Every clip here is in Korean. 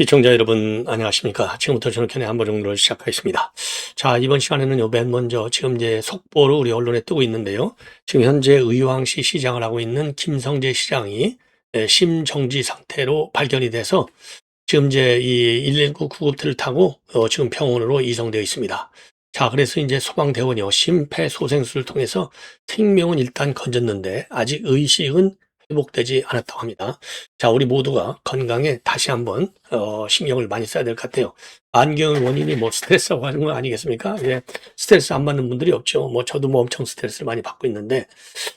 시청자 여러분 안녕하십니까. 지금부터 저는 견해 한번 정도를 시작하겠습니다. 자, 이번 시간에는요, 맨 먼저 지금 이제 속보로 우리 언론에 뜨고 있는데요. 지금 현재 의왕시 시장을 하고 있는 김성재 시장이 심정지 상태로 발견이 돼서 지금 이제 이 119 구급대를 타고 지금 병원으로 이송되어 있습니다. 자, 그래서 이제 소방대원이요, 심폐소생술을 통해서 생명은 일단 건졌는데 아직 의식은 회복되지 않았다고 합니다. 자, 우리 모두가 건강에 다시 한번 신경을 많이 써야 될 것 같아요. 안경 원인이 뭐 스트레스라고 하는 거 아니겠습니까? 예, 스트레스 안 받는 분들이 없죠. 뭐 저도 뭐 엄청 스트레스를 많이 받고 있는데,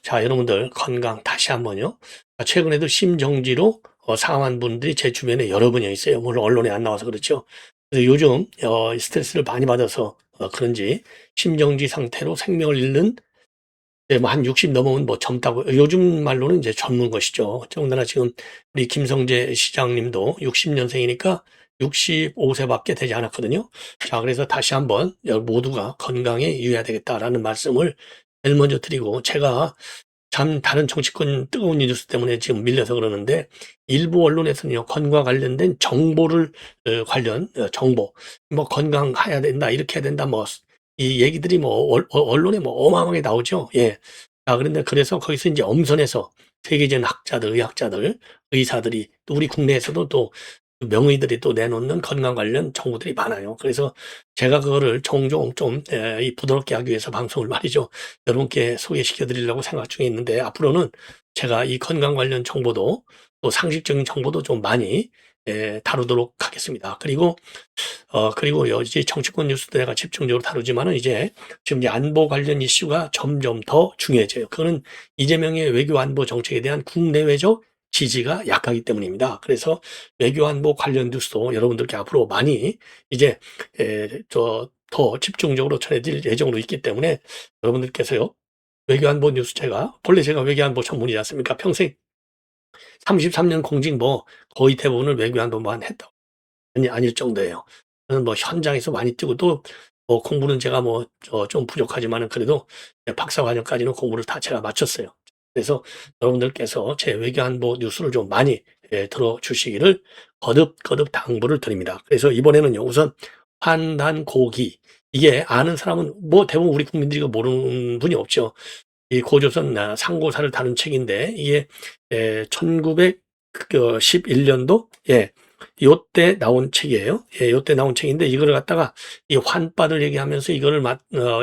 자, 여러분들 건강 다시 한번요. 최근에도 심정지로 상한 분들이 제 주변에 여러 분이 있어요. 물론 언론에 안 나와서 그렇죠. 그래서 요즘 스트레스를 많이 받아서 그런지 심정지 상태로 생명을 잃는, 네, 뭐 한 60 넘으면 뭐 젊다고, 요즘 말로는 이제 젊은 것이죠. 더군다나 지금 우리 김성재 시장님도 60년생이니까 65세밖에 되지 않았거든요. 자, 그래서 다시 한번 모두가 건강에 유의해야 되겠다라는 말씀을 제일 먼저 드리고, 제가 참 다른 정치권 뜨거운 뉴스 때문에 지금 밀려서 그러는데, 일부 언론에서는요, 건강 관련된 정보를 관련 정보, 뭐 건강해야 된다, 이렇게 해야 된다, 뭐 이 얘기들이 뭐 언론에 뭐 어마어마하게 나오죠. 예. 자, 그런데 그래서 거기서 이제 엄선해서 세계적인 학자들, 의학자들, 의사들이, 또 우리 국내에서도 또 명의들이 또 내놓는 건강 관련 정보들이 많아요. 그래서 제가 그거를 종종 좀 부드럽게 하기 위해서 방송을 말이죠, 여러분께 소개시켜 드리려고 생각 중에 있는데, 앞으로는 제가 이 건강 관련 정보도 또 상식적인 정보도 좀 많이 다루도록 하겠습니다. 그리고 이제 정치권 뉴스도 내가 집중적으로 다루지만은, 이제 지금 이제 안보 관련 이슈가 점점 더 중요해져요. 그거는 이재명의 외교 안보 정책에 대한 국내외적 지지가 약하기 때문입니다. 그래서 외교 안보 관련 뉴스도 여러분들께 앞으로 많이 이제 더 집중적으로 전해드릴 예정으로 있기 때문에, 여러분들께서요, 외교 안보 뉴스, 본래 제가 외교 안보 전문이지 않습니까? 평생 33년 공직 뭐 거의 대부분을 외교 안보만 했다고 아닐 정도예요. 저는 뭐 현장에서 많이 뛰고, 또 뭐 공부는 제가 뭐 좀 부족하지만은 그래도 박사 과정까지는 공부를 다 제가 마쳤어요. 그래서 여러분들께서 제 외교안보 뉴스를 좀 많이 들어주시기를 거듭 당부를 드립니다. 그래서 이번에는요, 우선 환단고기, 이게 아는 사람은 뭐 대부분 우리 국민들이 이거 모르는 분이 없죠. 이 고조선 상고사를 다룬 책인데, 이게 1911년도, 요때 나온 책이에요. 예, 요때 나온 책인데, 이거를 갖다가 이 환빠를 얘기하면서 이거를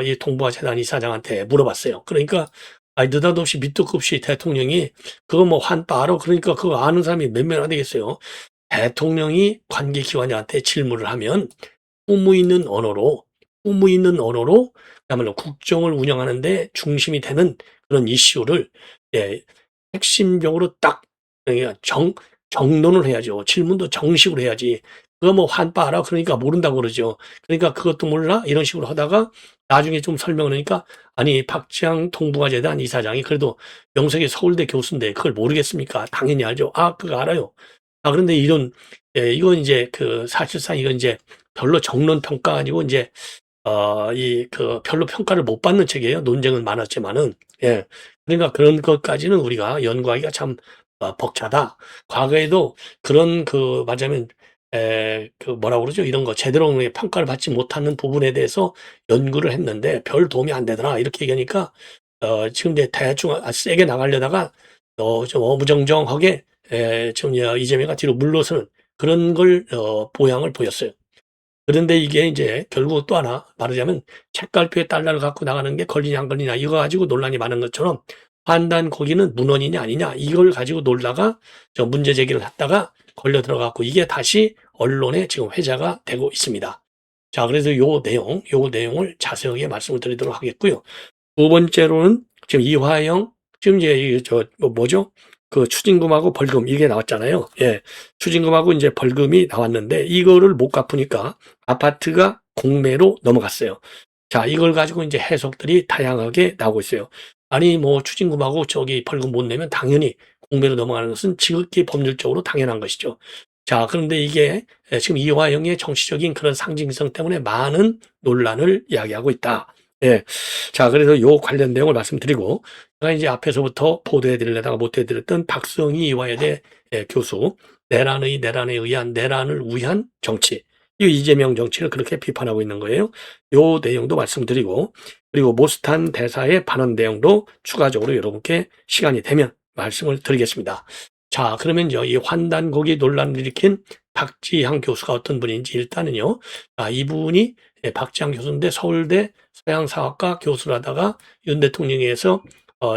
이 동북아 재단 이사장한테 물어봤어요. 그러니까 느닷없이 밑도 끝없이 대통령이 그거 뭐 환빠 알아? 그러니까 그거 아는 사람이 몇 명 안 되겠어요. 대통령이 관계기관한테 질문을 하면 의무 있는 언어로, 그야말로 국정을 운영하는데 중심이 되는 그런 이슈를 핵심적으로 딱, 그러니까 정론을 해야죠. 질문도 정식으로 해야지. 그거 뭐 환빠 알아? 그러니까 모른다고 그러죠. 그러니까 그것도 몰라? 이런 식으로 하다가 나중에 좀 설명을 하니까, 아니, 박지양 동북아재단 이사장이 그래도 명색이 서울대 교수인데 그걸 모르겠습니까? 당연히 알죠. 아, 그거 알아요. 그런데 이건 이제 사실상 이건 이제 별로 정론 평가 아니고, 이제 별로 평가를 못 받는 책이에요. 논쟁은 많았지만은. 예. 그러니까 그런 것까지는 우리가 연구하기가 참 벅차다. 과거에도 그런 말하자면 뭐라고 그러죠? 이런 거 제대로 평가를 받지 못하는 부분에 대해서 연구를 했는데 별 도움이 안 되더라, 이렇게 얘기하니까 지금 이제 대충 세게 나가려다가 좀 어무정정하게 지금 이재명이 뒤로 물러서는 그런 걸 모양을 보였어요. 그런데 이게 이제 결국 또 하나 말하자면, 책갈피에 달러를 갖고 나가는 게 걸리냐 안 걸리냐 이거 가지고 논란이 많은 것처럼, 판단 거기는 문헌이냐 아니냐 이걸 가지고 놀다가 문제 제기를 했다가 걸려 들어갔고, 이게 다시 언론에 지금 회자가 되고 있습니다. 자, 그래서 요 내용을 자세하게 말씀을 드리도록 하겠고요. 두 번째로는 지금 이화영, 지금 이제 뭐죠? 추징금하고 벌금 이게 나왔잖아요. 예. 추징금하고 이제 벌금이 나왔는데, 이거를 못 갚으니까 아파트가 공매로 넘어갔어요. 자, 이걸 가지고 이제 해석들이 다양하게 나오고 있어요. 아니, 뭐 추징금하고 벌금 못 내면 당연히 공매로 넘어가는 것은 지극히 법률적으로 당연한 것이죠. 자, 그런데 이게 지금 이화영의 정치적인 그런 상징성 때문에 많은 논란을 이야기하고 있다. 예. 자, 그래서 요 관련 내용을 말씀드리고, 제가 이제 앞에서부터 보도해 드리려다가 못 해드렸던 박성희 이화여대 교수, 내란에 의한 내란을 위한 정치. 이 이재명 정치를 그렇게 비판하고 있는 거예요. 요 내용도 말씀드리고 그리고 모스탄 대사의 발언 내용도 추가적으로 여러분께 시간이 되면 말씀을 드리겠습니다. 자, 그러면요, 이 환단고기 논란을 일으킨 박지향 교수가 어떤 분인지 일단은요, 이분이 박지향 교수인데 서울대 서양사학과 교수를 하다가 윤 대통령에 의해서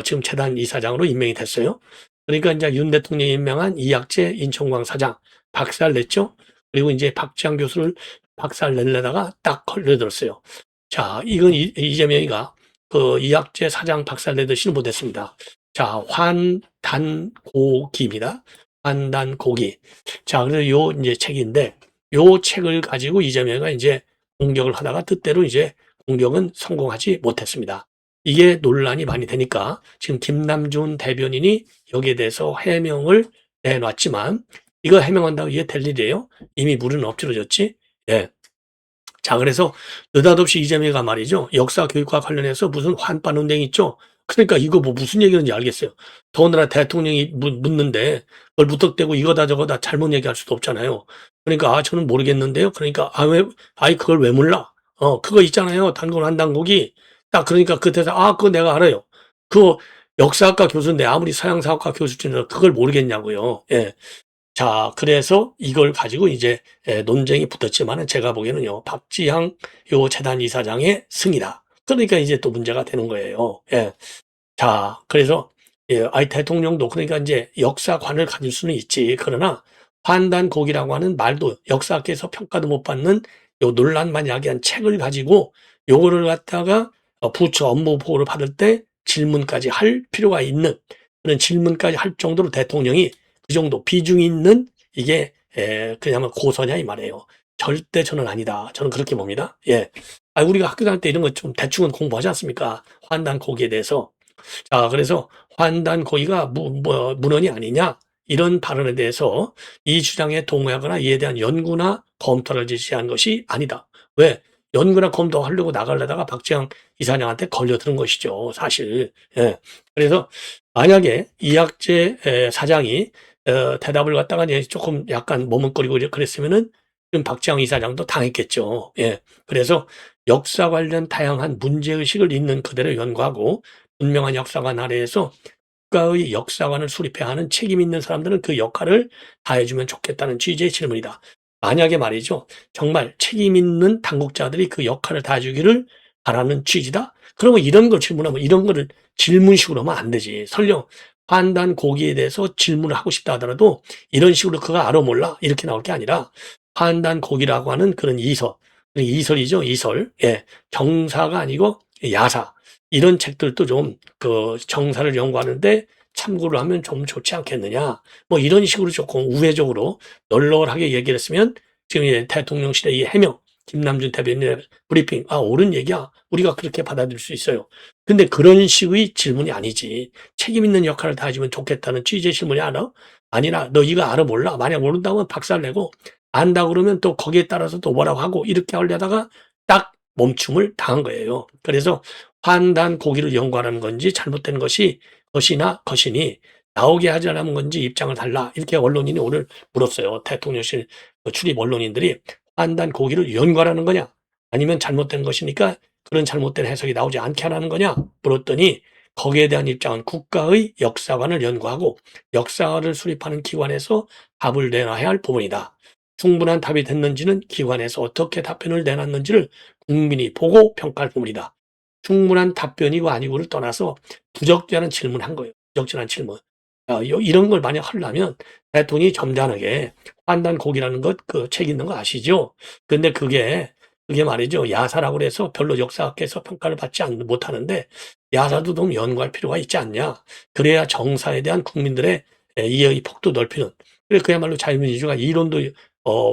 지금 재단 이사장으로 임명이 됐어요. 그러니까 이제 윤 대통령이 임명한 이학재 인천광 사장 박살 냈죠. 그리고 이제 박지향 교수를 박살 내려다가 딱 걸려들었어요. 자, 이건 이재명이가 그 이학재 사장 박살 내듯이는 못했습니다. 자, 환단고기입니다. 환단고기. 자, 그래서 요 이제 책인데 요 책을 가지고 이재명이가 이제 공격을 하다가 뜻대로 이제 공격은 성공하지 못했습니다. 이게 논란이 많이 되니까 지금 김남준 대변인이 여기에 대해서 해명을 내놨지만 이거 해명한다고 이게 될 일이에요? 이미 물은 엎질러졌지? 예. 자, 그래서 느닷없이 이재명이가 말이죠. 역사 교육과 관련해서 무슨 환반 운동이 있죠? 그러니까 이거 뭐 무슨 얘기인지 알겠어요. 더군다나 대통령이 묻는데 그걸 무턱대고 이거다 저거다 잘못 얘기할 수도 없잖아요. 그러니까 저는 모르겠는데요. 그러니까 그걸 왜 몰라? 그거 있잖아요. 단군 한당국이 딱 그러니까 그 대사 그거 내가 알아요. 그거 역사학과 교수인데 아무리 서양사학과 교수진이라도 그걸 모르겠냐고요. 예. 자, 그래서 이걸 가지고 이제 논쟁이 붙었지만은 제가 보기에는요, 박지향 요 재단 이사장의 승이다. 그러니까 이제 또 문제가 되는 거예요. 예. 자, 그래서 대통령도 그러니까 이제 역사관을 가질 수는 있지. 그러나 환단곡이라고 하는 말도 역사학계에서 평가도 못 받는 요 논란만 야기한 책을 가지고 요거를 갖다가 부처 업무 보고를 받을 때 질문까지 할 필요가 있는 그런 질문까지 할 정도로 대통령이 그 정도 비중 있는 이게 그냥 고서냐 이 말이에요. 절대 저는 아니다. 저는 그렇게 봅니다. 예. 우리가 학교 다닐 때 이런 거 좀 대충은 공부하지 않습니까? 환단고기에 대해서. 자, 그래서 환단고기가 문헌이 아니냐 이런 발언에 대해서 이 주장에 동의하거나 이에 대한 연구나 검토를 지시한 것이 아니다. 왜? 연구나 검토하려고 나가려다가 박지향 이사장한테 걸려드는 것이죠. 사실. 예. 그래서 만약에 이학재 사장이 대답을 갖다가 이제 조금 약간 머뭇거리고 그랬으면은 지금 박지향 이사장도 당했겠죠. 예. 그래서 역사 관련 다양한 문제의식을 있는 그대로 연구하고 분명한 역사관 아래에서 국가의 역사관을 수립해야 하는 책임 있는 사람들은 그 역할을 다해주면 좋겠다는 취지의 질문이다. 만약에 말이죠. 정말 책임 있는 당국자들이 그 역할을 다해주기를 바라는 취지다? 그러면 이런 걸 질문하면 이런 거를 질문식으로 하면 안 되지. 설령 판단고기에 대해서 질문을 하고 싶다 하더라도 이런 식으로 그가 알아 몰라 이렇게 나올 게 아니라 판단고기라고 하는 그런 이설이죠. 이설. 예. 정사가 아니고 야사. 이런 책들도 좀 그 정사를 연구하는데 참고를 하면 좀 좋지 않겠느냐. 뭐 이런 식으로 조금 우회적으로 널널하게 얘기를 했으면 지금 이제 대통령실의 이 해명, 김남준 대변인의 브리핑, 옳은 얘기야. 우리가 그렇게 받아들일 수 있어요. 근데 그런 식의 질문이 아니지. 책임 있는 역할을 다해주면 좋겠다는 취지의 질문이 아니라 너 이거 알아 몰라. 만약 모른다면 박살내고 안다 그러면 또 거기에 따라서 또 뭐라고 하고 이렇게 하려다가 딱 멈춤을 당한 거예요. 그래서 환단고기를 연구하라는 건지 잘못된 것이니 나오게 하자는 건지 입장을 달라. 이렇게 언론인이 오늘 물었어요. 대통령실 출입 언론인들이 환단고기를 연구하라는 거냐? 아니면 잘못된 것이니까 그런 잘못된 해석이 나오지 않게 하라는 거냐? 물었더니 거기에 대한 입장은 국가의 역사관을 연구하고 역사를 수립하는 기관에서 답을 내놔야 할 부분이다. 충분한 답이 됐는지는 기관에서 어떻게 답변을 내놨는지를 국민이 보고 평가할 부분이다. 충분한 답변이고 아니고를 떠나서 부적절한 질문을 한 거예요. 부적절한 질문. 이런 걸 만약 하려면 대통령이 점잖하게 환단곡이라는 그 책 있는 거 아시죠? 근데 그게 말이죠. 야사라고 그래서 별로 역사학계에서 평가를 받지 못하는데 야사도 좀 연구할 필요가 있지 않냐. 그래야 정사에 대한 국민들의 이해의 폭도 넓히는. 그래 그야말로 자유민주주의가 이론도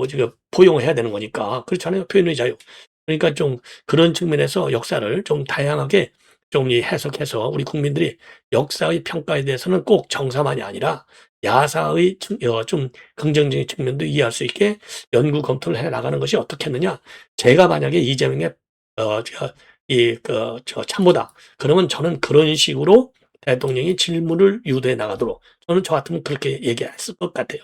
지금 포용해야 되는 거니까. 그렇잖아요. 표현의 자유. 그러니까 좀 그런 측면에서 역사를 좀 다양하게 좀 해석해서 우리 국민들이 역사의 평가에 대해서는 꼭 정사만이 아니라 야사의 좀 긍정적인 측면도 이해할 수 있게 연구 검토를 해 나가는 것이 어떻겠느냐. 제가 만약에 이재명의 참모다. 그러면 저는 그런 식으로 대통령이 질문을 유도해 나가도록 저는 저 같으면 그렇게 얘기했을 것 같아요.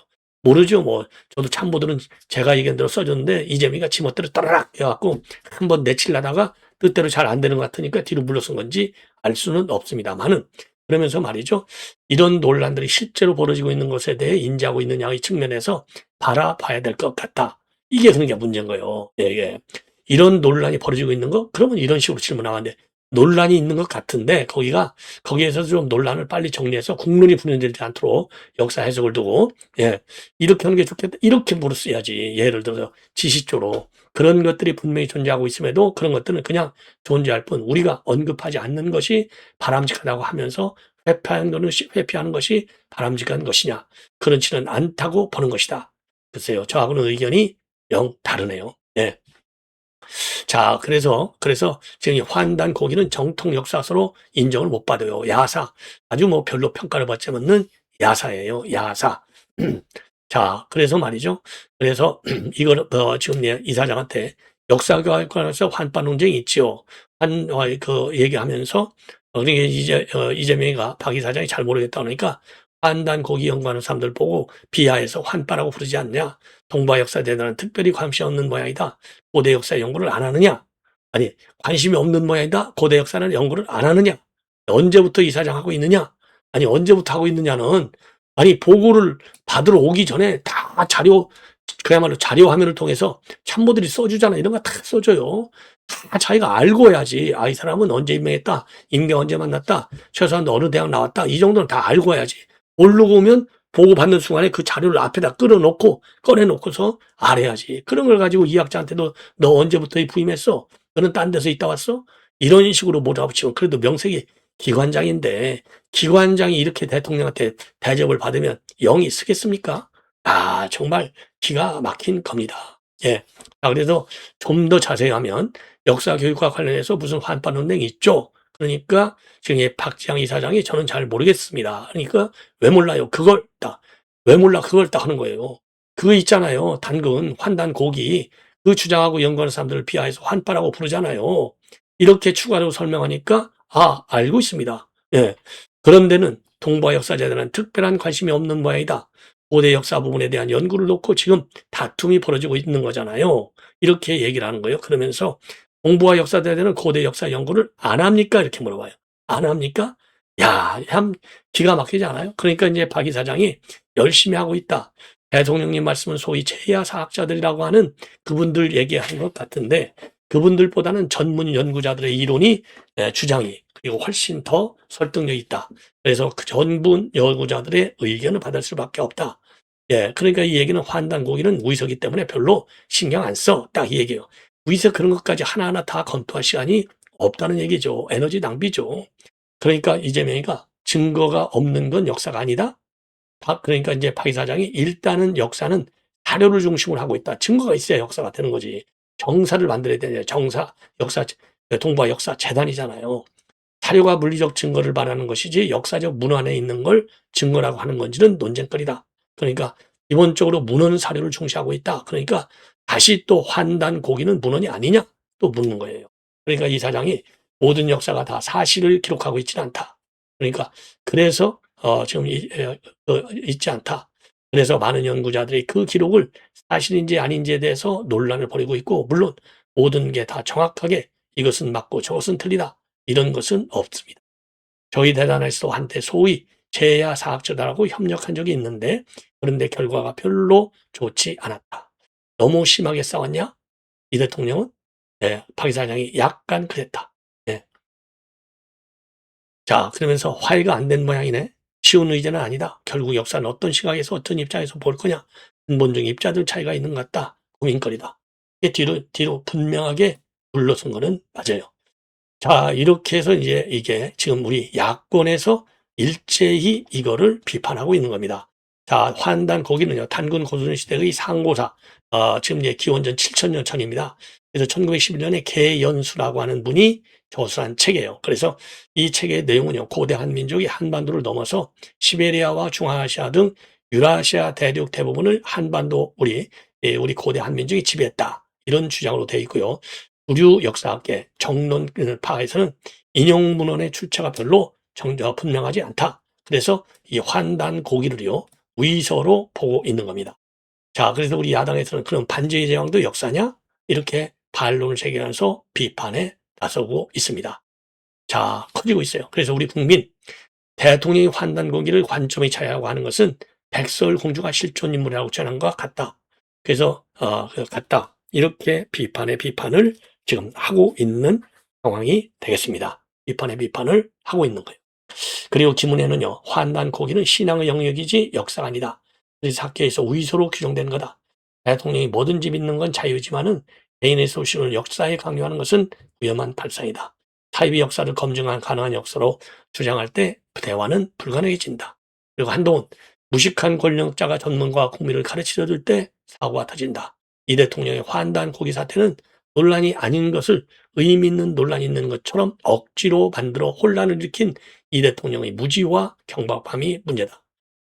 모르죠. 뭐 저도 참모들은 제가 얘기한 대로 써줬는데 이재명이가 지멋대로 따라락 해갖고 한번 내치려다가 뜻대로 잘 안 되는 것 같으니까 뒤로 물러선 건지 알 수는 없습니다만은, 그러면서 말이죠. 이런 논란들이 실제로 벌어지고 있는 것에 대해 인지하고 있느냐의 측면에서 바라봐야 될 것 같다. 이게 그런 게 문제인 거예요. 예, 예. 이런 논란이 벌어지고 있는 거? 그러면 이런 식으로 질문하는데, 논란이 있는 것 같은데 거기에서 좀 논란을 빨리 정리해서 국론이 분열되지 않도록 역사 해석을 두고, 예, 이렇게 하는 게 좋겠다, 이렇게 물었어야지. 예를 들어서 지시적으로 그런 것들이 분명히 존재하고 있음에도 그런 것들은 그냥 존재할 뿐 우리가 언급하지 않는 것이 바람직하다고 하면서 회피하는 것이 바람직한 것이냐, 그렇지는 않다고 보는 것이다. 글쎄요, 저하고는 의견이 영 다르네요. 예. 자, 그래서 지금 이 환단 고기는 정통 역사서로 인정을 못 받아요. 야사. 아주 뭐 별로 평가를 받지 않는 야사예요. 야사. 자, 그래서 말이죠. 그래서 이걸 지금 이사장한테 역사교과에 관해서 환반 논쟁이 있지요. 얘기하면서 그러니까 이재명이가 박 이사장이 잘 모르겠다 그러니까 환단 고기 연구하는 사람들 보고 비하해서 환빠라고 부르지 않냐. 동북아 역사대단은 특별히 관심이 없는 모양이다. 고대 역사 연구를 안 하느냐? 아니, 관심이 없는 모양이다. 고대 역사는 연구를 안 하느냐? 언제부터 이사장 하고 있느냐? 아니, 언제부터 하고 있느냐는, 아니, 보고를 받으러 오기 전에 다 그야말로 자료 화면을 통해서 참모들이 써주잖아. 이런 거 다 써줘요. 다 자기가 알고 해야지. 아, 이 사람은 언제 임명했다. 임명 언제 만났다. 최소한 어느 대학 나왔다. 이 정도는 다 알고 해야지. 모르고 오면 보고받는 순간에 그 자료를 앞에다 꺼내놓고서 알아야지. 그런 걸 가지고 이 학자한테도 너 언제부터 부임했어? 너는 딴 데서 있다 왔어? 이런 식으로 몰아붙이면 그래도 명색이 기관장인데, 기관장이 이렇게 대통령한테 대접을 받으면 영이 쓰겠습니까? 아, 정말 기가 막힌 겁니다. 예. 자, 그래서 좀 더 자세히 하면 역사 교육과 관련해서 무슨 환판 논쟁이 있죠. 그러니까 지금 박지양 이사장이 저는 잘 모르겠습니다. 그러니까 왜 몰라요? 왜 몰라? 그걸 딱 하는 거예요. 그거 있잖아요. 단군, 환단 고기. 그 주장하고 연구하는 사람들을 비하해서 환빠라고 부르잖아요. 이렇게 추가로 설명하니까 알고 있습니다. 예. 그런데는 동북아 역사재단은 특별한 관심이 없는 모양이다. 고대 역사 부분에 대한 연구를 놓고 지금 다툼이 벌어지고 있는 거잖아요. 이렇게 얘기를 하는 거예요. 그러면서 동북아 역사재단은 고대 역사 연구를 안 합니까? 이렇게 물어봐요. 안 합니까? 야, 참 기가 막히지 않아요? 그러니까 이제 박 이사장이 열심히 하고 있다. 대통령님 말씀은 소위 제야 사학자들이라고 하는 그분들 얘기하는 것 같은데, 그분들보다는 전문 연구자들의 이론이, 주장이, 그리고 훨씬 더 설득력이 있다. 그래서 그 전문 연구자들의 의견을 받을 수밖에 없다. 예, 그러니까 이 얘기는 환단 고기는 무의서기 때문에 별로 신경 안 써. 딱 이 얘기예요. 무의서 그런 것까지 하나하나 다 검토할 시간이 없다는 얘기죠. 에너지 낭비죠. 그러니까 이재명이가 증거가 없는 건 역사가 아니다. 그러니까 이제 박 이사장이 일단은 역사는 자료를 중심으로 하고 있다. 증거가 있어야 역사가 되는 거지. 정사를 만들어야 되냐. 역사, 동북아 역사 재단이잖아요. 사료가 물리적 증거를 말하는 것이지 역사적 문헌에 있는 걸 증거라고 하는 건지는 논쟁거리다. 그러니까 기본적으로 문헌 사료를 중시하고 있다. 그러니까 다시 또 환단 고기는 문헌이 아니냐? 또 묻는 거예요. 그러니까 이 사장이 모든 역사가 다 사실을 기록하고 있지는 않다. 그러니까 그래서 지금 있지 않다. 그래서 많은 연구자들이 그 기록을 사실인지 아닌지에 대해서 논란을 벌이고 있고, 물론 모든 게 다 정확하게 이것은 맞고 저것은 틀리다, 이런 것은 없습니다. 저희 대단에서도 한때 소위 제야 사학자들하고 협력한 적이 있는데, 그런데 결과가 별로 좋지 않았다. 너무 심하게 싸웠냐? 이 대통령은? 네, 박 이사장이 약간 그랬다. 네. 자, 그러면서 화해가 안 된 모양이네. 쉬운 의제는 아니다. 결국 역사는 어떤 시각에서 어떤 입장에서 볼 거냐. 근본적인 입자들 차이가 있는 것 같다. 고민거리다. 뒤로 분명하게 물러선 거는 맞아요. 자, 이렇게 해서 이게 지금 우리 야권에서 일제히 이거를 비판하고 있는 겁니다. 자, 환단 고기는요, 단군 고순 시대의 상고사, 지금 기원전 7000년 전입니다. 그래서 1911년에 개연수라고 하는 분이 저술한 책이에요. 그래서 이 책의 내용은요, 고대 한민족이 한반도를 넘어서 시베리아와 중앙아시아 등 유라시아 대륙 대부분을 한반도 우리 고대 한민족이 지배했다. 이런 주장으로 되어 있고요. 주류 역사학계 정론파에서는 인용 문헌의 출처가 별로 분명하지 않다. 그래서 이 환단 고기를요, 위서로 보고 있는 겁니다. 자, 그래서 우리 야당에서는 그럼 반지의 제왕도 역사냐? 이렇게 반론을 제기하면서 비판에 나서고 있습니다. 자, 커지고 있어요. 그래서 우리 국민, 대통령이 환단고기를 관점에 차야하고 하는 것은 백설공주가 실존 인물이라고 전한 것 같다. 그래서 같다. 이렇게 비판의 비판을 지금 하고 있는 상황이 되겠습니다. 비판의 비판을 하고 있는 거예요. 그리고 지문에는요, 환단고기는 신앙의 영역이지 역사가 아니다. 그래서 학계에서 위소로 규정된 거다. 대통령이 뭐든지 믿는 건 자유지만은 개인의 소신을 역사에 강요하는 것은 위험한 발상이다. 타입의 역사를 검증한 가능한 역사로 주장할 때 대화는 불가능해진다. 그리고 한동훈, 무식한 권력자가 전문가와 국민을 가르치려 들 때 사고가 터진다. 이 대통령의 환단 고기 사태는 논란이 아닌 것을 의미 있는 논란이 있는 것처럼 억지로 만들어 혼란을 일으킨 이 대통령의 무지와 경박함이 문제다.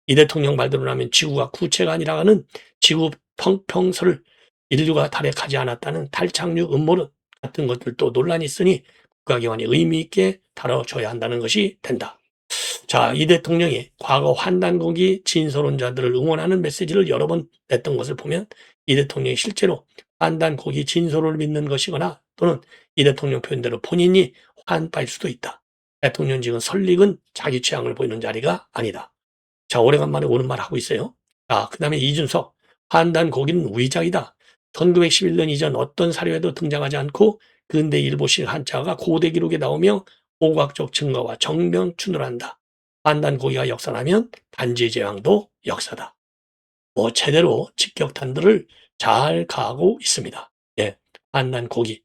이 대통령 말대로라면 지구가 구체가 아니라는 지구 평평설을 인류가 달에 가지 않았다는 탈착륙 음모론 같은 것들도 논란이 있으니 국가기관이 의미 있게 다뤄줘야 한다는 것이 된다. 자, 이 대통령이 과거 환단고기 진소론자들을 응원하는 메시지를 여러 번 냈던 것을 보면 이 대통령이 실제로 환단고기 진소를 믿는 것이거나 또는 이 대통령 표현대로 본인이 환빠일 수도 있다. 대통령직은 설익은 자기 취향을 보이는 자리가 아니다. 자, 오래간만에 옳은 말 하고 있어요. 자, 그 다음에 이준석, 환단고기는 위작이다. 1911년 이전 어떤 사료에도 등장하지 않고 근대 일보식 한자가 고대 기록에 나오며 오각적 증거와 정명춘을한다. 환단고기가 역사라면 반지의 제왕도 역사다. 뭐 제대로 직격탄들을 잘 가하고 있습니다. 예, 환단고기.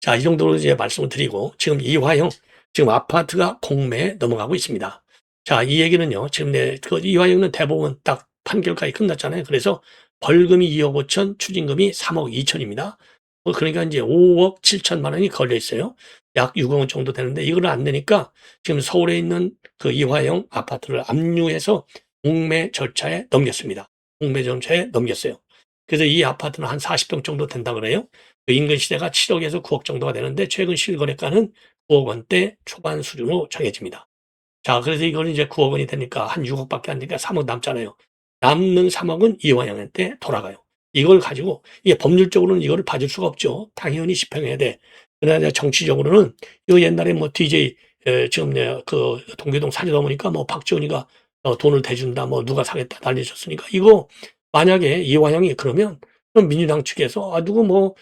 자, 이 정도로 이제 말씀을 드리고 지금 이화영 지금 아파트가 공매에 넘어가고 있습니다. 자, 이 얘기는요. 지금 이화영은 대법원 딱 판결까지 끝났잖아요. 그래서 벌금이 2억 5천, 추징금이 3억 2천입니다. 그러니까 이제 5억 7천만 원이 걸려 있어요. 약 6억 원 정도 되는데 이걸 안 내니까 지금 서울에 있는 그 이화영 아파트를 압류해서 공매 절차에 넘겼습니다. 공매 절차에 넘겼어요. 그래서 이 아파트는 한 40평 정도 된다 그래요. 그 인근 시세가 7억에서 9억 정도가 되는데 최근 실거래가는 9억 원대 초반 수준으로 정해집니다. 자, 그래서 이거는 이제 9억 원이 되니까 한 6억밖에 안 되니까 3억 남잖아요. 남는 3억은 이화영한테 돌아가요. 이걸 가지고 이게 법률적으로는 이거를 봐줄 수가 없죠. 당연히 집행해야 돼. 그러나 정치적으로는 이거 옛날에 뭐 DJ 지금 그 동계동 사주다 보니까 뭐 박지원이가 돈을 대준다 뭐 누가 사겠다 난리쳤으니까 이거 만약에 이화영이 그러면 그럼 민주당 측에서 누구 뭐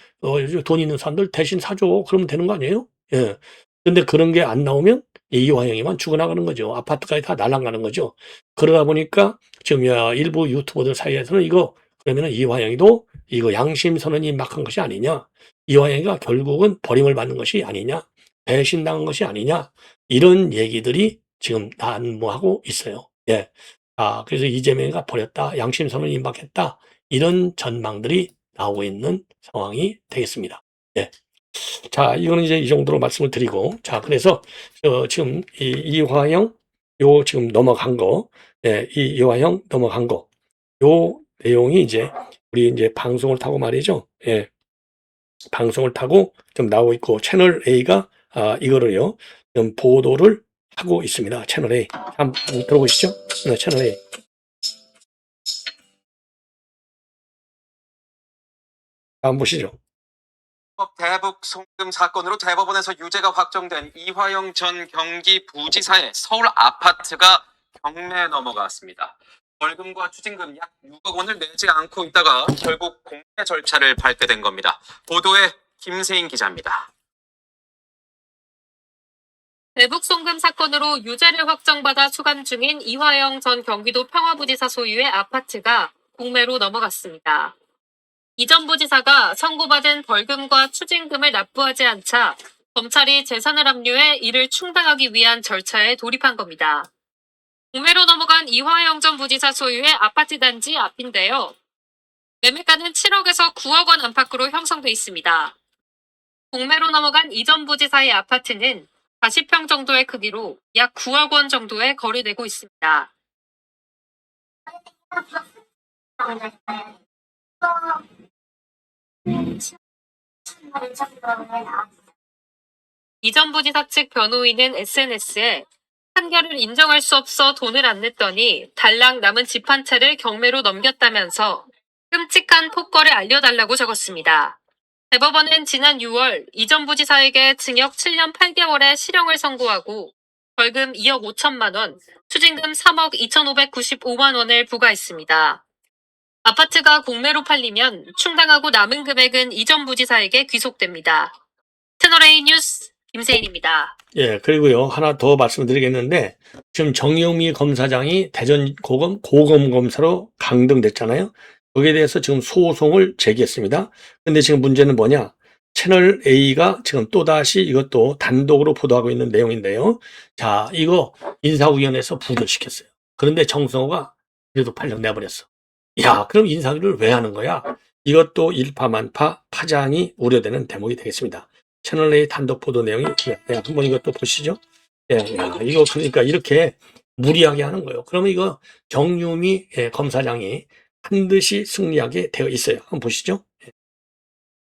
돈 있는 사람들 대신 사줘 그러면 되는 거 아니에요? 예. 근데 그런 게 안 나오면 이화영이만 죽어나가는 거죠. 아파트까지 다 날아가는 거죠. 그러다 보니까 지금 일부 유튜버들 사이에서는 이거 그러면은 이화영이도 이거 양심 선언이 임박한 것이 아니냐. 이화영이가 결국은 버림을 받는 것이 아니냐. 배신당한 것이 아니냐. 이런 얘기들이 지금 난무하고 있어요. 예. 그래서 이재명이가 버렸다. 양심 선언이 임박했다. 이런 전망들이 나오고 있는 상황이 되겠습니다. 예. 자, 이거는 이제 이 정도로 말씀을 드리고, 자, 그래서 지금 이화영 요 지금 넘어간 거, 예, 이화영 넘어간 거, 요 내용이 이제 우리 이제 방송을 타고 말이죠, 예, 방송을 타고 좀 나오고 있고 채널 A가 이거를요, 좀 보도를 하고 있습니다. 채널 A 한번 들어보시죠. 네, 채널 A. 한번 보시죠. 대북 송금 사건으로 대법원에서 유죄가 확정된 이화영 전 경기부지사의 서울 아파트가 경매에 넘어갔습니다. 벌금과 추징금 약 6억 원을 내지 않고 있다가 결국 공매 절차를 밟게 된 겁니다. 보도에 김세인 기자입니다. 대북 송금 사건으로 유죄를 확정받아 수감 중인 이화영 전 경기도 평화부지사 소유의 아파트가 공매로 넘어갔습니다. 이 전 부지사가 선고받은 벌금과 추징금을 납부하지 않자 검찰이 재산을 압류해 이를 충당하기 위한 절차에 돌입한 겁니다. 공매로 넘어간 이화영 전 부지사 소유의 아파트 단지 앞인데요. 매매가는 7억에서 9억 원 안팎으로 형성돼 있습니다. 공매로 넘어간 이 전 부지사의 아파트는 40평 정도의 크기로 약 9억 원 정도에 거래되고 있습니다. 이 전 부지사 측 변호인은 SNS에 판결을 인정할 수 없어 돈을 안 냈더니 달랑 남은 집 한 채를 경매로 넘겼다면서 끔찍한 폭거를 알려달라고 적었습니다. 대법원은 지난 6월 이 전 부지사에게 징역 7년 8개월의 실형을 선고하고 벌금 2억 5천만 원, 추징금 3억 2,595만 원을 부과했습니다. 아파트가 공매로 팔리면 충당하고 남은 금액은 이 전 부지사에게 귀속됩니다. 채널A 뉴스 김세인입니다. 예, 그리고요, 하나 더 말씀드리겠는데, 지금 정영미 검사장이 대전 고검 검사로 강등됐잖아요. 여기에 대해서 지금 소송을 제기했습니다. 근데 지금 문제는 뭐냐? 채널 A가 지금 또다시 이것도 단독으로 보도하고 있는 내용인데요. 자, 이거 인사위원회에서 부결시켰어요. 그런데 정성호가 그래도 판령 내버렸어. 야, 그럼 인사위를 왜 하는 거야? 이것도 일파만파 파장이 우려되는 대목이 되겠습니다. 채널A 단독 보도 내용이, 한번 이것도 보시죠. 야, 이거 그러니까 이렇게 무리하게 하는 거예요. 그러면 이거 정유미 검사장이 반드시 승리하게 되어 있어요. 한번 보시죠.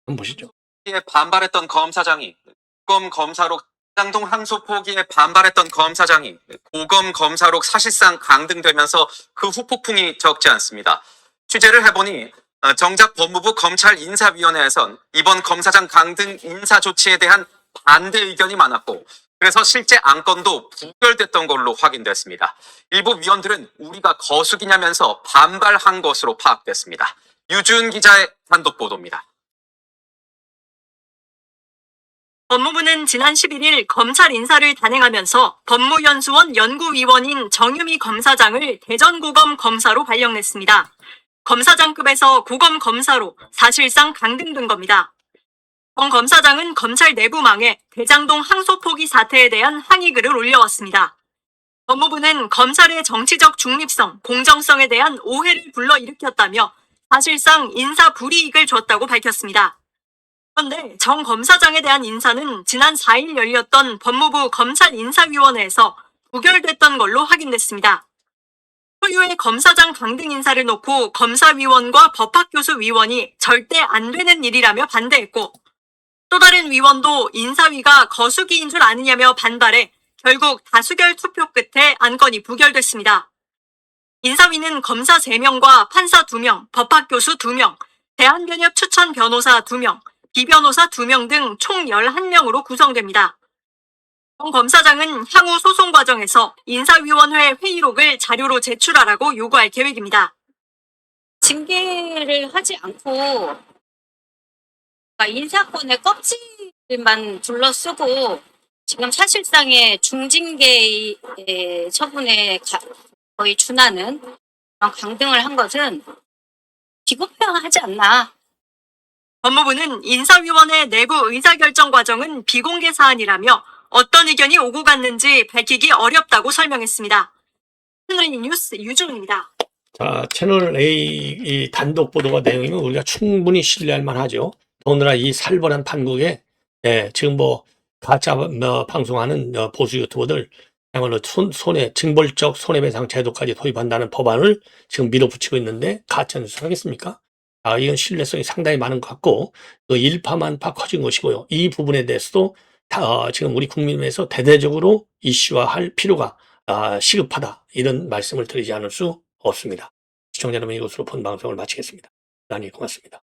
한번 보시죠. 에 반발했던 검사장이 고검 검사로 장동 항소 포기에 반발했던 검사장이 고검 검사로 사실상 강등되면서 그 후폭풍이 적지 않습니다. 취재를 해보니 정작 법무부 검찰인사위원회에선 이번 검사장 강등 인사 조치에 대한 반대 의견이 많았고 그래서 실제 안건도 부결됐던 걸로 확인됐습니다. 일부 위원들은 우리가 거수기냐면서 반발한 것으로 파악됐습니다. 유준 기자의 단독 보도입니다. 법무부는 지난 11일 검찰 인사를 단행하면서 법무연수원 연구위원인 정유미 검사장을 대전고검 검사로 발령냈습니다. 검사장급에서 고검 검사로 사실상 강등된 겁니다. 정 검사장은 검찰 내부망에 대장동 항소 포기 사태에 대한 항의글을 올려왔습니다. 법무부는 검찰의 정치적 중립성, 공정성에 대한 오해를 불러일으켰다며 사실상 인사 불이익을 줬다고 밝혔습니다. 그런데 정 검사장에 대한 인사는 지난 4일 열렸던 법무부 검찰인사위원회에서 부결됐던 걸로 확인됐습니다. 소유의 검사장 강등 인사를 놓고 검사위원과 법학교수 위원이 절대 안 되는 일이라며 반대했고 또 다른 위원도 인사위가 거수기인 줄 아느냐며 반발해 결국 다수결 투표 끝에 안건이 부결됐습니다. 인사위는 검사 3명과 판사 2명, 법학교수 2명, 대한변협 추천 변호사 2명, 비변호사 2명 등 총 11명으로 구성됩니다. 정 검사장은 향후 소송 과정에서 인사위원회 회의록을 자료로 제출하라고 요구할 계획입니다. 징계를 하지 않고 인사권의 껍질만 둘러쓰고 지금 사실상의 중징계의 처분에 거의 준하는 그런 강등을 한 것은 비공평하지 않나. 법무부는 인사위원회 내부 의사결정 과정은 비공개 사안이라며 어떤 의견이 오고 갔는지 밝히기 어렵다고 설명했습니다. 채널A 뉴스 유준입니다. 자, 채널 A 이 단독 보도가 내용이면 우리가 충분히 신뢰할 만하죠. 더군다나 이 살벌한 판국에 지금 가짜 방송하는 보수 유튜버들 그야말로 징벌적 손해배상 제도까지 도입한다는 법안을 지금 밀어붙이고 있는데 가짜뉴스 하겠습니까? 이건 신뢰성이 상당히 많은 것 같고 일파만파 커진 것이고요. 이 부분에 대해서도 지금 우리 국민에서 대대적으로 이슈화할 필요가 시급하다. 이런 말씀을 드리지 않을 수 없습니다. 시청자 여러분, 이것으로 본 방송을 마치겠습니다. 대단히 고맙습니다.